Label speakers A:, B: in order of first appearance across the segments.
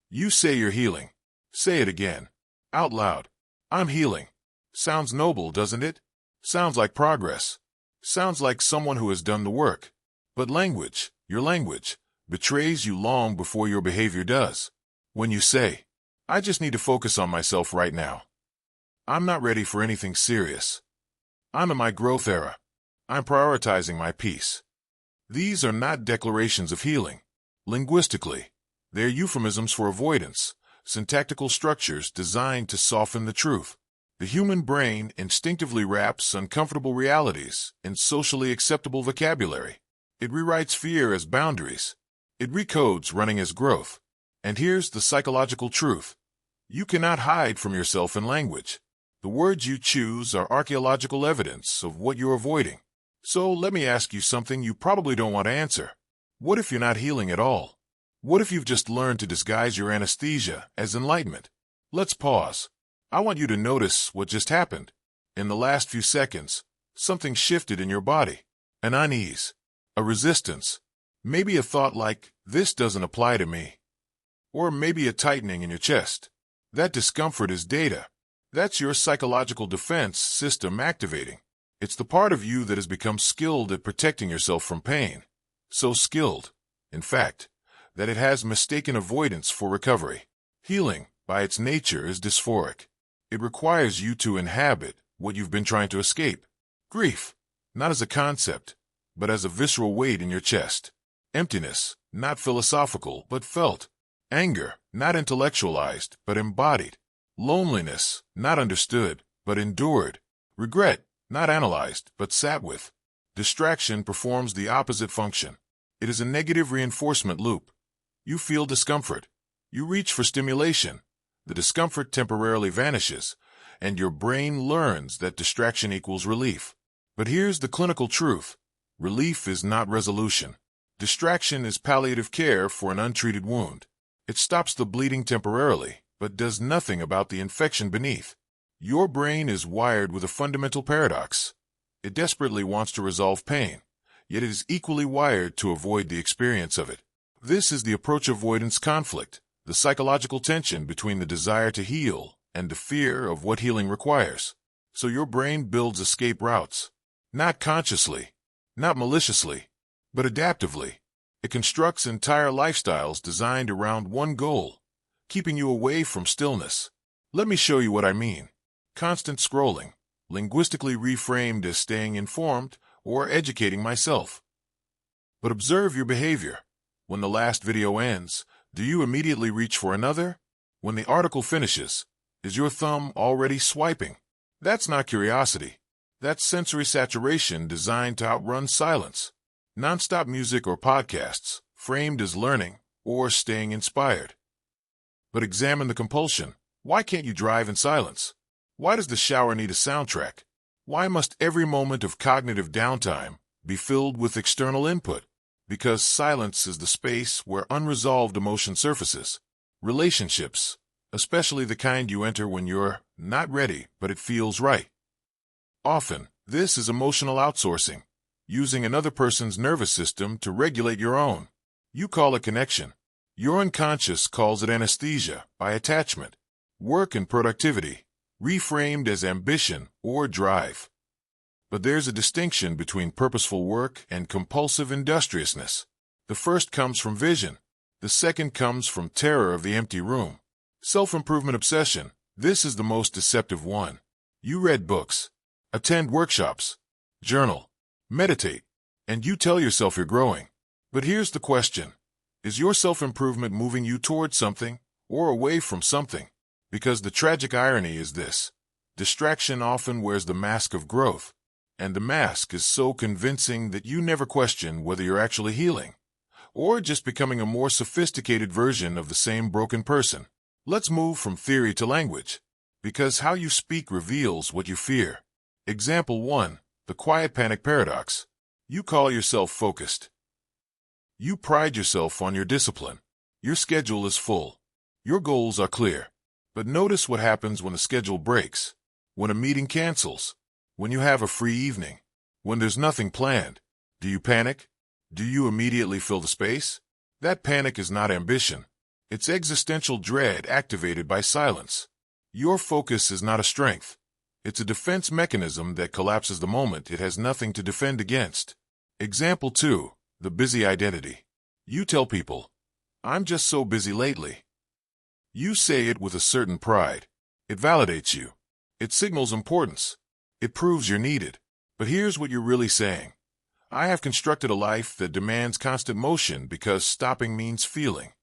A: You say you're healing. Say it again. Out loud. I'm healing. Sounds noble, doesn't it? Sounds like progress. Sounds like someone who has done the work. But language, your language, betrays you long before your behavior does. When you say, I just need to focus on myself right now. I'm not ready for anything serious. I'm in my growth era. I'm prioritizing my peace. These are not declarations of healing. Linguistically, they're euphemisms for avoidance, syntactical structures designed to soften the truth. The human brain instinctively wraps uncomfortable realities in socially acceptable vocabulary. It rewrites fear as boundaries. It recodes running as growth. And here's the psychological truth. You cannot hide from yourself in language. The words you choose are archaeological evidence of what you're avoiding. So let me ask you something you probably don't want to answer. What if you're not healing at all? What if you've just learned to disguise your anesthesia as enlightenment? Let's pause. I want you to notice what just happened. In the last few seconds, something shifted in your body. An unease, a resistance, maybe a thought like, this doesn't apply to me. Or maybe a tightening in your chest. That discomfort is data. That's your psychological defense system activating. It's the part of you that has become skilled at protecting yourself from pain. So skilled, in fact, that it has mistaken avoidance for recovery. Healing, by its nature, is dysphoric. It requires you to inhabit what you've been trying to escape. Grief, not as a concept, but as a visceral weight in your chest. Emptiness, not philosophical, but felt. Anger, not intellectualized, but embodied. Loneliness, not understood, but endured. Regret, not analyzed, but sat with. Distraction performs the opposite function. It is a negative reinforcement loop. You feel discomfort. You reach for stimulation. The discomfort temporarily vanishes, and your brain learns that distraction equals relief. But here's the clinical truth. Relief is not resolution. Distraction is palliative care for an untreated wound. It stops the bleeding temporarily, but does nothing about the infection beneath. Your brain is wired with a fundamental paradox. It desperately wants to resolve pain, yet it is equally wired to avoid the experience of it. This is the approach avoidance conflict, the psychological tension between the desire to heal and the fear of what healing requires. So your brain builds escape routes, not consciously, not maliciously, but adaptively. It constructs entire lifestyles designed around one goal, keeping you away from stillness. Let me show you what I mean. Constant scrolling, linguistically reframed as staying informed or educating myself. But observe your behavior. When the last video ends, do you immediately reach for another? When the article finishes, is your thumb already swiping? That's not curiosity. That's sensory saturation designed to outrun silence. Non-stop music or podcasts, framed as learning or staying inspired. But examine the compulsion. Why can't you drive in silence? Why does the shower need a soundtrack? Why must every moment of cognitive downtime be filled with external input? Because silence is the space where unresolved emotion surfaces. Relationships, especially the kind you enter when you're not ready, but it feels right. Often, this is emotional outsourcing, using another person's nervous system to regulate your own. You call it connection. Your unconscious calls it anesthesia by attachment. Work and productivity, reframed as ambition or drive. But there's a distinction between purposeful work and compulsive industriousness. The first comes from vision. The second comes from terror of the empty room. Self-improvement obsession. This is the most deceptive one. You read books, attend workshops, journal, meditate, and you tell yourself you're growing. But here's the question. Is your self-improvement moving you towards something or away from something? Because the tragic irony is this. Distraction often wears the mask of growth. And the mask is so convincing that you never question whether you're actually healing or just becoming a more sophisticated version of the same broken person. Let's move from theory to language, because how you speak reveals what you fear. Example 1, the quiet panic paradox. You call yourself focused. You pride yourself on your discipline. Your schedule is full. Your goals are clear. But notice what happens when the schedule breaks, when a meeting cancels, when you have a free evening, when there's nothing planned. Do you panic? Do you immediately fill the space? That panic is not ambition. It's existential dread activated by silence. Your focus is not a strength. It's a defense mechanism that collapses the moment it has nothing to defend against. Example 2. The busy identity. You tell people, "I'm just so busy lately." You say it with a certain pride. It validates you. It signals importance. It proves you're needed. But here's what you're really saying. I have constructed a life that demands constant motion because stopping means feeling.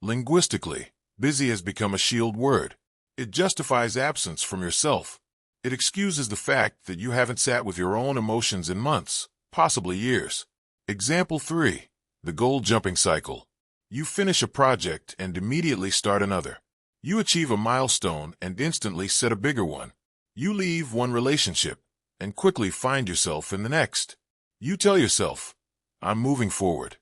A: Linguistically, busy has become a shield word. It justifies absence from yourself. It excuses the fact that you haven't sat with your own emotions in months, possibly years. Example 3. The goal-jumping cycle. You finish a project and immediately start another. You achieve a milestone and instantly set a bigger one. You leave one relationship and quickly find yourself in the next. You tell yourself, "I'm moving forward."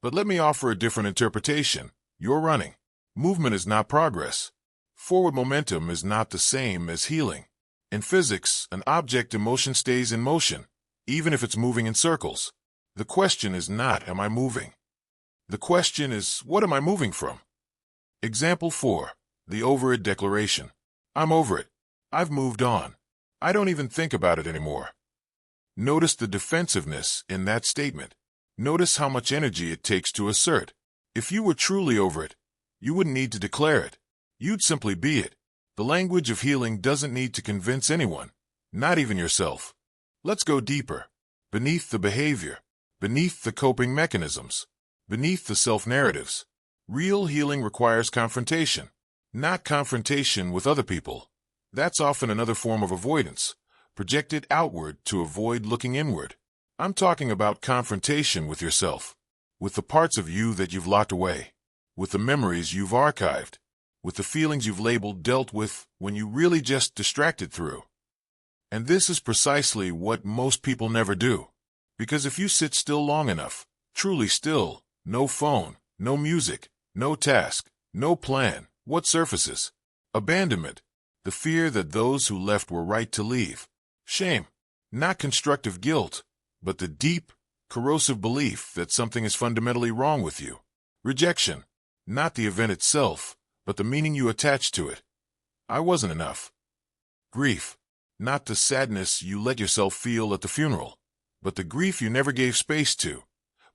A: But let me offer a different interpretation. You're running. Movement is not progress. Forward momentum is not the same as healing. In physics, an object in motion stays in motion, even if it's moving in circles. The question is not, am I moving? The question is, what am I moving from? Example 4. The over it declaration. I'm over it. I've moved on. I don't even think about it anymore. Notice the defensiveness in that statement. Notice how much energy it takes to assert. If you were truly over it, you wouldn't need to declare it. You'd simply be it. The language of healing doesn't need to convince anyone, not even yourself. Let's go deeper. Beneath the behavior, beneath the coping mechanisms, beneath the self-narratives. Real healing requires confrontation, not confrontation with other people. That's often another form of avoidance, projected outward to avoid looking inward. I'm talking about confrontation with yourself, with the parts of you that you've locked away, with the memories you've archived, with the feelings you've labeled dealt with when you really just distracted through. And this is precisely what most people never do. Because if you sit still long enough, truly still, no phone, no music, no task, no plan, what surfaces? Abandonment. The fear that those who left were right to leave. Shame. Not constructive guilt, but the deep, corrosive belief that something is fundamentally wrong with you. Rejection. Not the event itself, but the meaning you attach to it. I wasn't enough. Grief. Not the sadness you let yourself feel at the funeral, but the grief you never gave space to.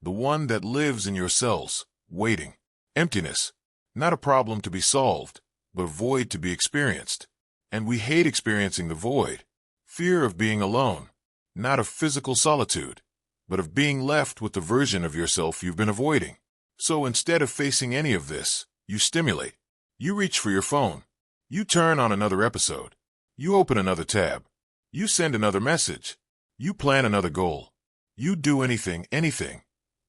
A: The one that lives in your cells, waiting. Emptiness. Not a problem to be solved, but a void to be experienced. And we hate experiencing the void. Fear of being alone. Not of physical solitude, but of being left with the version of yourself you've been avoiding. So instead of facing any of this, you stimulate. You reach for your phone. You turn on another episode. You open another tab. You send another message. You plan another goal. You do anything,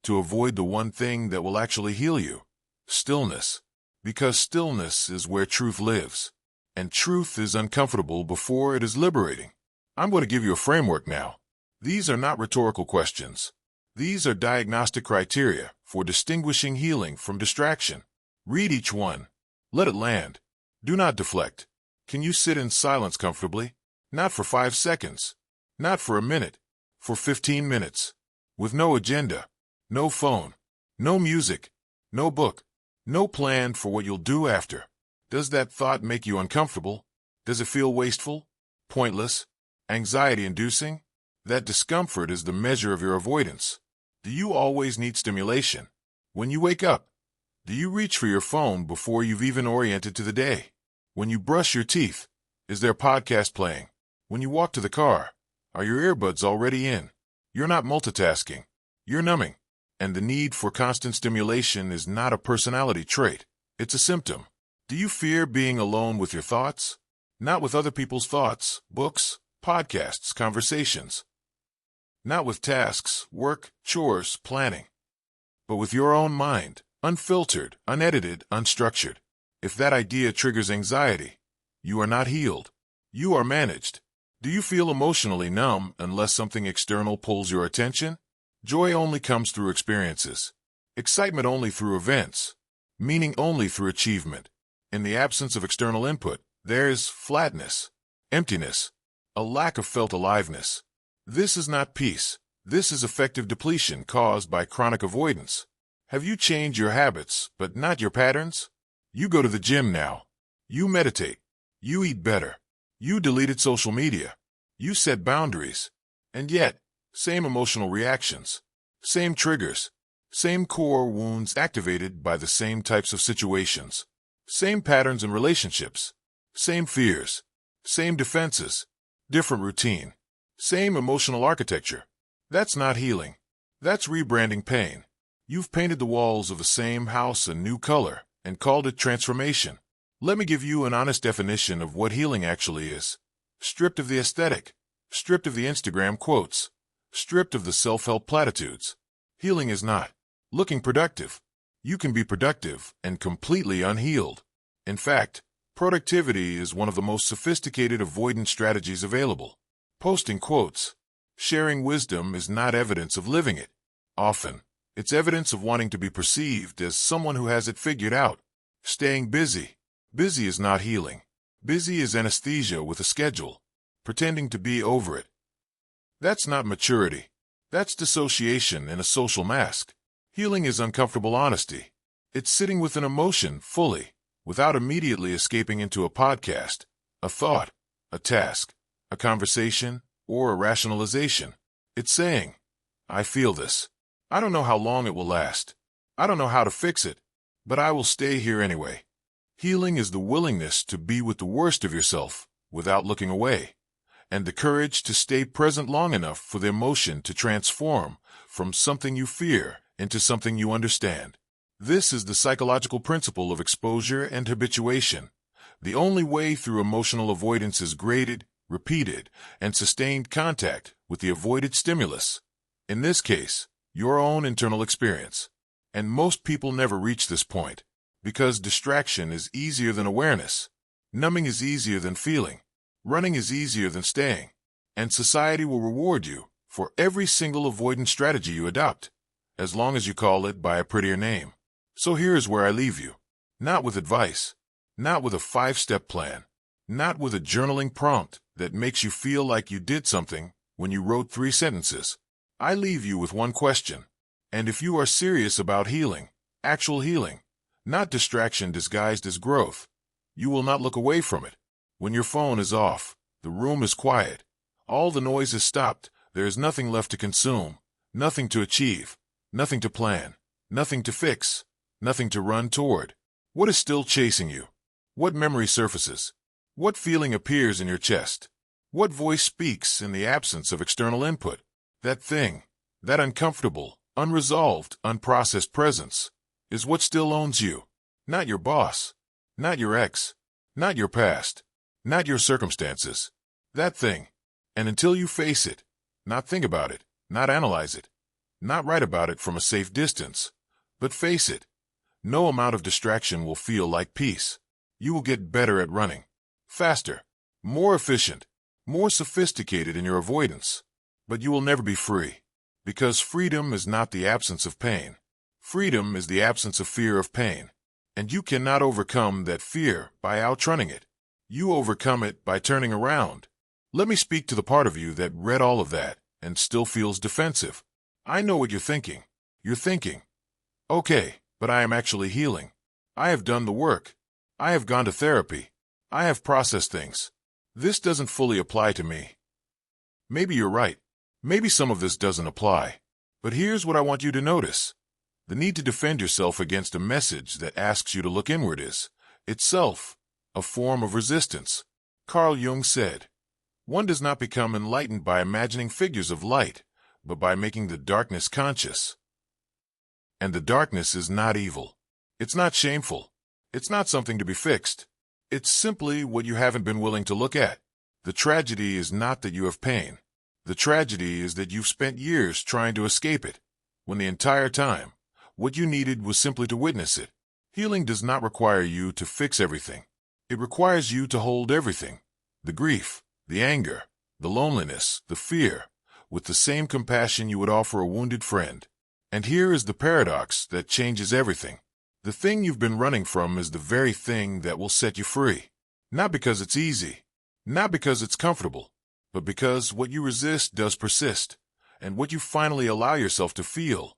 A: to avoid the one thing that will actually heal you. Stillness. Because stillness is where truth lives. And truth is uncomfortable before it is liberating. I'm going to give you a framework now. These are not rhetorical questions. These are diagnostic criteria for distinguishing healing from distraction. Read each one. Let it land. Do not deflect. Can you sit in silence comfortably? Not for 5 seconds. Not for a minute. For 15 minutes. With no agenda. No phone. No music. No book. No plan for what you'll do after. Does that thought make you uncomfortable? Does it feel wasteful? Pointless? Anxiety-inducing? That discomfort is the measure of your avoidance. Do you always need stimulation? When you wake up, do you reach for your phone before you've even oriented to the day? When you brush your teeth, is there a podcast playing? When you walk to the car, are your earbuds already in? You're not multitasking. You're numbing. And the need for constant stimulation is not a personality trait. It's a symptom. Do you fear being alone with your thoughts? Not with other people's thoughts, books, podcasts, conversations. Not with tasks, work, chores, planning. But with your own mind, unfiltered, unedited, unstructured. If that idea triggers anxiety, you are not healed. You are managed. Do you feel emotionally numb unless something external pulls your attention? Joy only comes through experiences. Excitement only through events. Meaning only through achievement. In the absence of external input, there's flatness, emptiness, a lack of felt aliveness. This is not peace. This is affective depletion caused by chronic avoidance. Have you changed your habits, but not your patterns? You go to the gym now. You meditate. You eat better. You deleted social media. You set boundaries. And yet, same emotional reactions, same triggers, same core wounds activated by the same types of situations, same patterns in relationships, same fears, same defenses, different routine, same emotional architecture. That's not healing. That's rebranding pain. You've painted the walls of the same house a new color and called it transformation. Let me give you an honest definition of what healing actually is. Stripped of the aesthetic, stripped of the Instagram quotes, stripped of the self-help platitudes. Healing is not looking productive. You can be productive and completely unhealed. In fact, productivity is one of the most sophisticated avoidance strategies available. Posting quotes, sharing wisdom is not evidence of living it. Often, it's evidence of wanting to be perceived as someone who has it figured out. Staying busy. Busy is not healing. Busy is anesthesia with a schedule, pretending to be over it. That's not maturity. That's dissociation in a social mask. Healing is uncomfortable honesty. It's sitting with an emotion fully, without immediately escaping into a podcast, a thought, a task, a conversation, or a rationalization. It's saying, I feel this. I don't know how long it will last. I don't know how to fix it, but I will stay here anyway. Healing is the willingness to be with the worst of yourself without looking away, and the courage to stay present long enough for the emotion to transform from something you fear into something you understand. This is the psychological principle of exposure and habituation. The only way through emotional avoidance is graded, repeated, and sustained contact with the avoided stimulus. In this case, your own internal experience. And most people never reach this point, because distraction is easier than awareness. Numbing is easier than feeling. Running is easier than staying. And society will reward you for every single avoidance strategy you adopt, as long as you call it by a prettier name. So here is where I leave you. Not with advice, not with a 5-step plan, not with a journaling prompt that makes you feel like you did something when you wrote 3 sentences. I leave you with one question. And if you are serious about healing, actual healing, not distraction disguised as growth, you will not look away from it. When your phone is off, the room is quiet, all the noise is stopped, there is nothing left to consume, nothing to achieve, nothing to plan, nothing to fix, nothing to run toward. What is still chasing you? What memory surfaces? What feeling appears in your chest? What voice speaks in the absence of external input? That thing, that uncomfortable, unresolved, unprocessed presence, is what still owns you. Not your boss, not your ex, not your past, not your circumstances. That thing. And until you face it, not think about it, not analyze it, not write about it from a safe distance, but face it, no amount of distraction will feel like peace. You will get better at running, faster, more efficient, more sophisticated in your avoidance, but you will never be free, because freedom is not the absence of pain. Freedom is the absence of fear of pain, and you cannot overcome that fear by outrunning it. You overcome it by turning around. Let me speak to the part of you that read all of that and still feels defensive. I know what you're thinking. You're thinking, okay, but I am actually healing. I have done the work. I have gone to therapy. I have processed things. This doesn't fully apply to me. Maybe you're right. Maybe some of this doesn't apply. But here's what I want you to notice. The need to defend yourself against a message that asks you to look inward is, itself, a form of resistance. Carl Jung said, one does not become enlightened by imagining figures of light, but by making the darkness conscious. And the darkness is not evil. It's not shameful. It's not something to be fixed. It's simply what you haven't been willing to look at. The tragedy is not that you have pain. The tragedy is that you've spent years trying to escape it, when the entire time, what you needed was simply to witness it. Healing does not require you to fix everything. It requires you to hold everything, the grief, the anger, the loneliness, the fear, with the same compassion you would offer a wounded friend. And here is the paradox that changes everything. The thing you've been running from is the very thing that will set you free. Not because it's easy, not because it's comfortable, but because what you resist does persist, and what you finally allow yourself to feel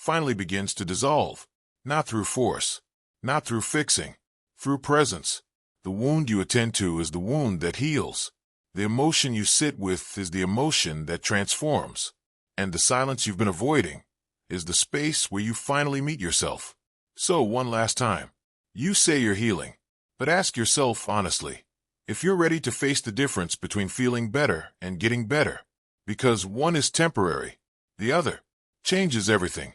A: finally begins to dissolve, not through force, not through fixing, through presence. The wound you attend to is the wound that heals. The emotion you sit with is the emotion that transforms. And the silence you've been avoiding is the space where you finally meet yourself. So one last time, you say you're healing, but ask yourself honestly, if you're ready to face the difference between feeling better and getting better. Because one is temporary, the other changes everything.